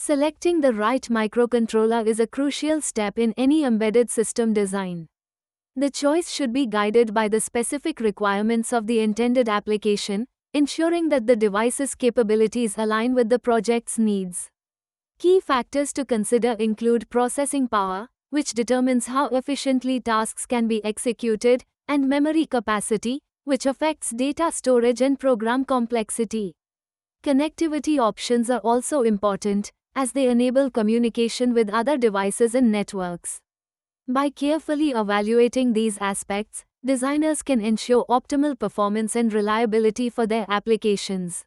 Selecting the right microcontroller is a crucial step in any embedded system design. The choice should be guided by the specific requirements of the intended application, ensuring that the device's capabilities align with the project's needs. Key factors to consider include processing power, which determines how efficiently tasks can be executed, and memory capacity, which affects data storage and program complexity. Connectivity options are also important, as they enable communication with other devices and networks. By carefully evaluating these aspects, designers can ensure optimal performance and reliability for their applications.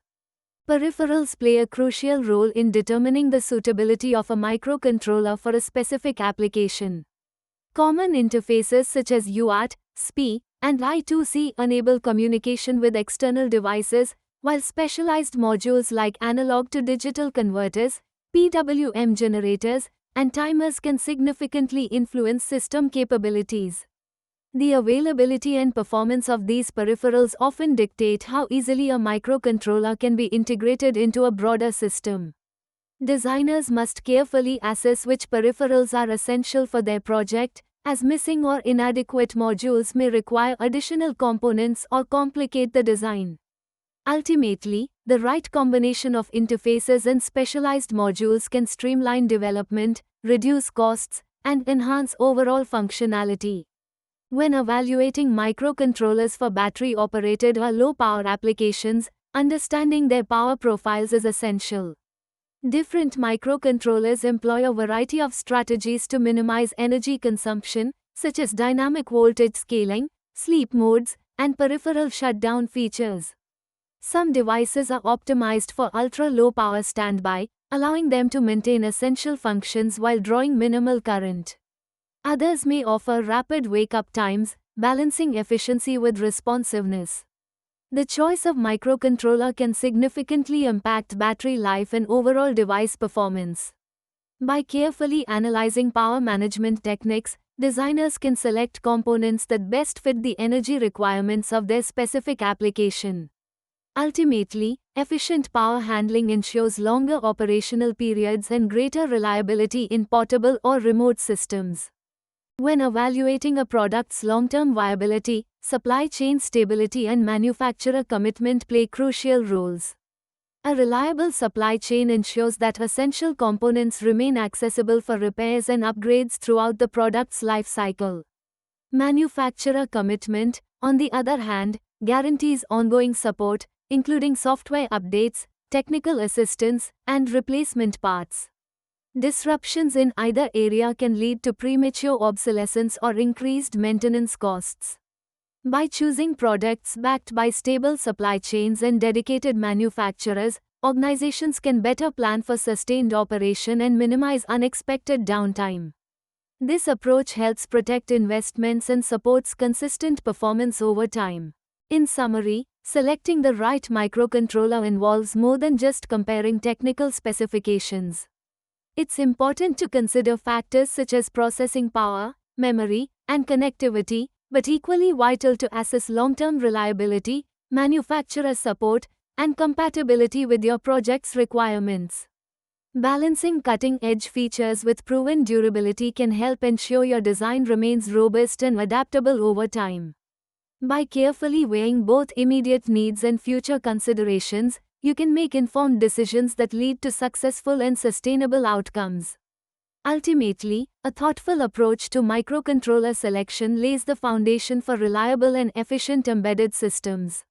Peripherals play a crucial role in determining the suitability of a microcontroller for a specific application. Common interfaces such as UART, SPI, and I2C enable communication with external devices, while specialized modules like analog-to-digital converters, PWM generators, and timers can significantly influence system capabilities. The availability and performance of these peripherals often dictate how easily a microcontroller can be integrated into a broader system. Designers must carefully assess which peripherals are essential for their project, as missing or inadequate modules may require additional components or complicate the design. Ultimately, the right combination of interfaces and specialized modules can streamline development, reduce costs, and enhance overall functionality. When evaluating microcontrollers for battery-operated or low-power applications, understanding their power profiles is essential. Different microcontrollers employ a variety of strategies to minimize energy consumption, such as dynamic voltage scaling, sleep modes, and peripheral shutdown features. Some devices are optimized for ultra-low power standby, allowing them to maintain essential functions while drawing minimal current. Others may offer rapid wake-up times, balancing efficiency with responsiveness. The choice of microcontroller can significantly impact battery life and overall device performance. By carefully analyzing power management techniques, designers can select components that best fit the energy requirements of their specific application. Ultimately, efficient power handling ensures longer operational periods and greater reliability in portable or remote systems. When evaluating a product's long-term viability, supply chain stability and manufacturer commitment play crucial roles. A reliable supply chain ensures that essential components remain accessible for repairs and upgrades throughout the product's life cycle. Manufacturer commitment, on the other hand, guarantees ongoing support, including software updates, technical assistance, and replacement parts. Disruptions in either area can lead to premature obsolescence or increased maintenance costs. By choosing products backed by stable supply chains and dedicated manufacturers, organizations can better plan for sustained operation and minimize unexpected downtime. This approach helps protect investments and supports consistent performance over time. In summary, selecting the right microcontroller involves more than just comparing technical specifications. It's important to consider factors such as processing power, memory, and connectivity, but equally vital to assess long-term reliability, manufacturer support, and compatibility with your project's requirements. Balancing cutting-edge features with proven durability can help ensure your design remains robust and adaptable over time. By carefully weighing both immediate needs and future considerations, you can make informed decisions that lead to successful and sustainable outcomes. Ultimately, a thoughtful approach to microcontroller selection lays the foundation for reliable and efficient embedded systems.